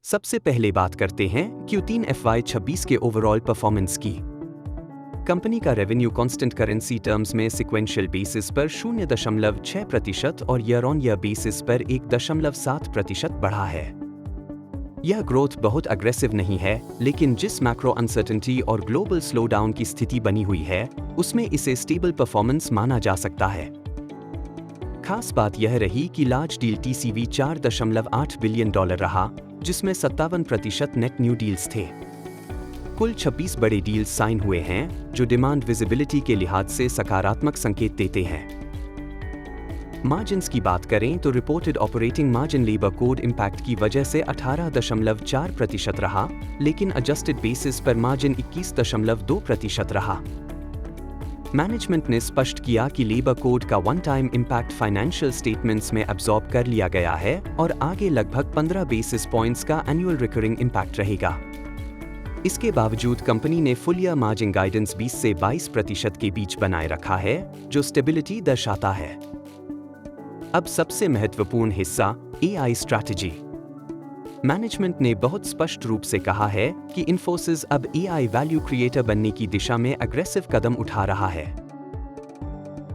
सबसे पहले बात करते हैं Q3 FY26 के ओवरऑल परफॉर्मेंस की। कंपनी का रेवेन्यू कांस्टेंट करेंसी टर्म्स में सिक्वेंशियल बेसिस पर 0.6% और ईयर ऑन ईयर बेसिस पर 1.7% बढ़ा है। यह ग्रोथ बहुत अग्रेसिव नहीं है, लेकिन जिस मैक्रो अनसर्टेनिटी और ग्लोबल स्लोडाउन की स्थिति बनी हुई है, उसमें इसे स्टेबल परफॉर्मेंस माना जा सकता है। खास बात यह रही कि लार्ज डील TCV $4.8 बिलियन रहा, जिसमें 57% नेट न्यू डील्स थे। कुल 26 बड़े डील्स साइन हुए हैं, जो डिमांड विजिबिलिटी के लिहाज से सकारात्मक संकेत देते हैं। मार्जिन्स की बात करें तो reported operating margin labour code impact की वजह से 18.4% रहा, लेकिन एडजस्टेड बेसिस पर मार्जिन 21.2% रहा। मैनेजमेंट ने स्पष्ट किया कि लेबर कोड का one time impact financial statements में अब्सॉर्ब कर लिया गया है और आगे लगभग 15 बेसिस पॉइंट्स का एनुअल रिकरिंग इम्पैक्ट रहेगा। इसके बावजूद कंपनी ने फुल ईयर मार्जिन गाइडेंस 20 से 22% के बीच बनाए रखा है, जो स्टेबिलिटी दर्शाता है। अब सबसे महत्वपूर्ण हिस्सा AI स्ट्रैटेजी। मैनेजमेंट ने बहुत स्पष्ट रूप से कहा है कि इन्फोसिस अब AI वैल्यू क्रिएटर बनने की दिशा में अग्रेसिव कदम उठा रहा है।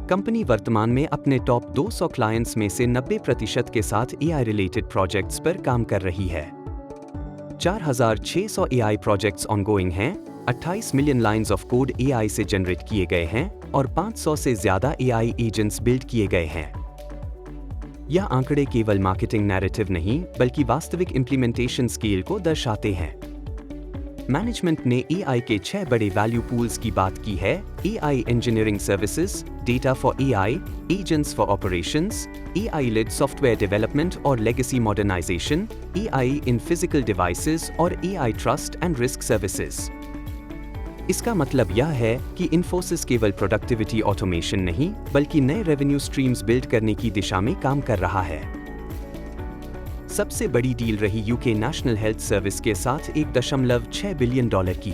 कंपनी वर्तमान में अपने टॉप 200 क्लाइंट्स में से 90% के साथ AI रिलेटेड प्रोजेक्ट्स पर काम कर रही है। 4600 AI प्रोजेक्ट्स ऑनगोइंग हैं, 28 million lines of code AI से जनरेट किए गए हैं और 500 से ज्यादा AI एजेंट्स बिल्ड किए गए हैं। यह आंकड़े केवल मार्केटिंग नैरेटिव नहीं, बल्कि वास्तविक इंप्लीमेंटेशन स्केल को दर्शाते हैं। मैनेजमेंट ने AI के 6 बड़े वैल्यू पूल्स की बात की है: AI engineering services, data for AI, agents for operations, AI led software development और legacy modernisation, AI in physical devices और AI trust and risk services. इसका मतलब यह है कि इन्फोसिस केवल प्रोडक्टिविटी ऑटोमेशन नहीं, बल्कि नए रेवेन्यू स्ट्रीम्स बिल्ड करने की दिशा में काम कर रहा है। सबसे बड़ी डील रही यूके नेशनल हेल्थ सर्विस के साथ $1.6 बिलियन की।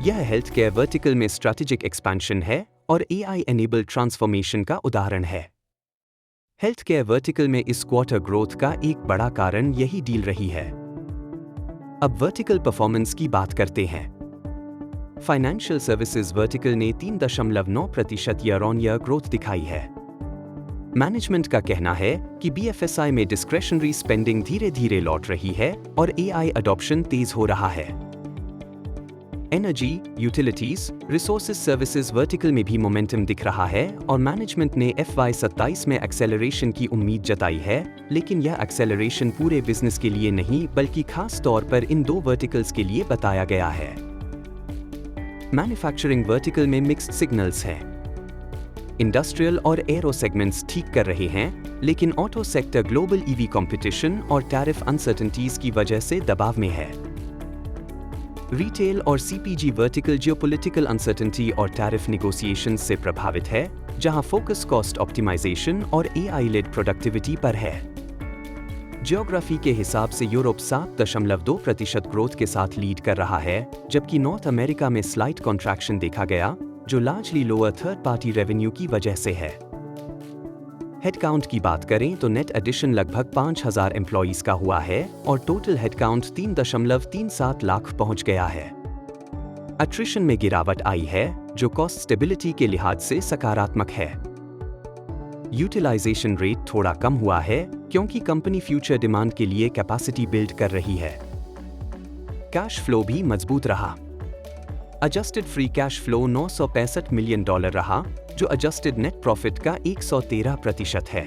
यह हेल्थ केयर वर्टिकल में स्ट्रैटेजिक एक्सपेंशन है और AI एनेबल्ड ट्रांसफॉर्मेशन का उदाहरण है। हेल्थ केयर वर्टिकल में इस क्वार्टर ग्रोथ का एक बड़ा कारण यही डील रही है। अब वर्टिकल परफॉर्मेंस की बात करते हैं। फाइनेंशियल सर्विसेज वर्टिकल ने 3.9% ईयर ऑन ईयर ग्रोथ दिखाई है। मैनेजमेंट का कहना है कि BFSI में डिस्क्रेशनरी स्पेंडिंग धीरे धीरे लौट रही है और AI अडॉप्शन तेज हो रहा है। Energy, utilities, resources services vertical में भी मोमेंटम दिख रहा है और मैनेजमेंट ने FY27 में एक्सेलरेशन की उम्मीद जताई है, लेकिन यह एक्सेलरेशन पूरे बिजनेस के लिए नहीं, बल्कि खास तौर पर इन दो वर्टिकल्स के लिए बताया गया है। मैन्युफैक्चरिंग वर्टिकल में मिक्स्ड सिग्नल्स हैं। इंडस्ट्रियल और एरो सेगमेंट्स ठीक कर रहे हैं, लेकिन auto sector global EV competition और टैरिफ अनसर्टेनिटीज की वजह से दबाव में है। रिटेल और CPG वर्टिकल जियोपॉलिटिकल अनसर्टेनिटी और टैरिफ नेगोशिएशंस से प्रभावित है, जहां फोकस कॉस्ट ऑप्टिमाइजेशन और AI लेड प्रोडक्टिविटी पर है। ज्योग्राफी के हिसाब से यूरोप 7.2% ग्रोथ के साथ लीड कर रहा है, जबकि नॉर्थ अमेरिका में स्लाइट कॉन्ट्रैक्शन देखा गया, जो largely lower third party revenue की वजह से है। हेडकाउंट की बात करें तो नेट एडिशन लगभग 5000 एम्प्लॉइज का हुआ है और टोटल हेडकाउंट 3.37 लाख पहुंच गया है। अट्रिशन में गिरावट आई है, जो कॉस्ट स्टेबिलिटी के लिहाज से सकारात्मक है। यूटिलाइजेशन रेट थोड़ा कम हुआ है, क्योंकि कंपनी फ्यूचर डिमांड के लिए कैपेसिटी बिल्ड कर रही है। कैश फ्लो भी मजबूत रहा। Adjusted free cash flow $965 million रहा, जो एडजस्टेड नेट प्रॉफिट का 113% है।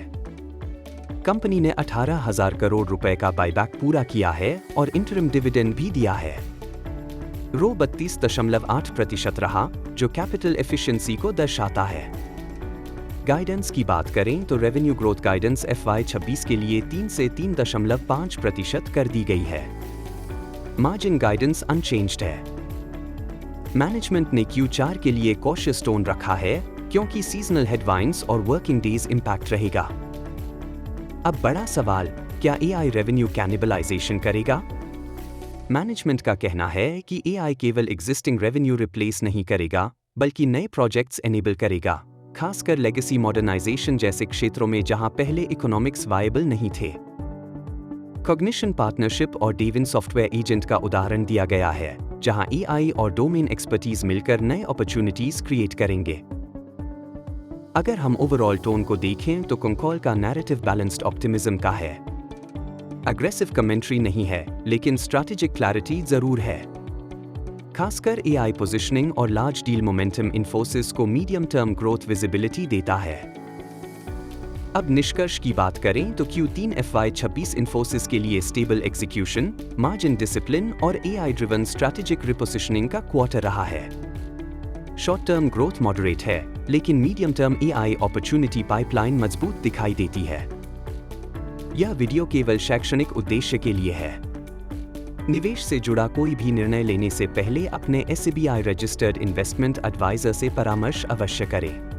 कंपनी ने 18,000 करोड़ रुपए का बायबैक पूरा किया है और इंटरिम डिविडेंड भी दिया है। रो 32.8% रहा, जो कैपिटल एफिशिएंसी को दर्शाता है। गाइडेंस की बात करें तो रेवेन्यू ग्रोथ गाइडेंस FY26 के लिए 3 से 3.5% कर दी गई है। मार्जिन गाइडेंस अनचेंज्ड है। मैनेजमेंट ने Q4 के लिए कॉशियस टोन रखा है, क्योंकि सीजनल हेडवाइंड्स और वर्किंग डेज इंपैक्ट रहेगा। अब बड़ा सवाल, क्या AI रेवेन्यू कैनिबलाइजेशन करेगा? मैनेजमेंट का कहना है कि AI केवल एग्जिस्टिंग रेवेन्यू रिप्लेस नहीं करेगा, बल्कि नए प्रोजेक्ट्स एनेबल करेगा, खासकर लेगेसी मॉडर्नाइजेशन जैसे क्षेत्रों में जहां पहले इकोनॉमिक्स वायबल नहीं थे। कॉग्निशन पार्टनरशिप और डेविन सॉफ्टवेयर एजेंट का उदाहरण दिया गया है, जहां एआई और डोमेन एक्सपर्टीज मिलकर नए अपॉर्चुनिटीज क्रिएट करेंगे। अगर हम ओवरऑल टोन को देखें तो कंकॉल का नैरेटिव बैलेंस्ड ऑप्टिमिज्म का है। अग्रेसिव कमेंट्री नहीं है, लेकिन स्ट्रैटेजिक क्लैरिटी जरूर है। खासकर एआई पोजिशनिंग और लार्ज डील मोमेंटम इन्फोसिस को मीडियम टर्म ग्रोथ विजिबिलिटी देता है। अब निष्कर्ष की बात करें तो Q3 FY26 इन्फोसिस के लिए स्टेबल एग्जीक्यूशन, मार्जिन डिसिप्लिन और एआई ड्रिवन स्ट्रैटेजिक रिपोजिशनिंग का क्वार्टर रहा है। शॉर्ट टर्म ग्रोथ मॉडरेट है, लेकिन medium term AI opportunity pipeline मजबूत दिखाई देती है। यह वीडियो केवल शैक्षणिक उद्देश्य के लिए है। निवेश से जुड़ा कोई भी निर्णय लेने से पहले अपने SEBI रजिस्टर्ड इन्वेस्टमेंट एडवाइजर से परामर्श अवश्य करें।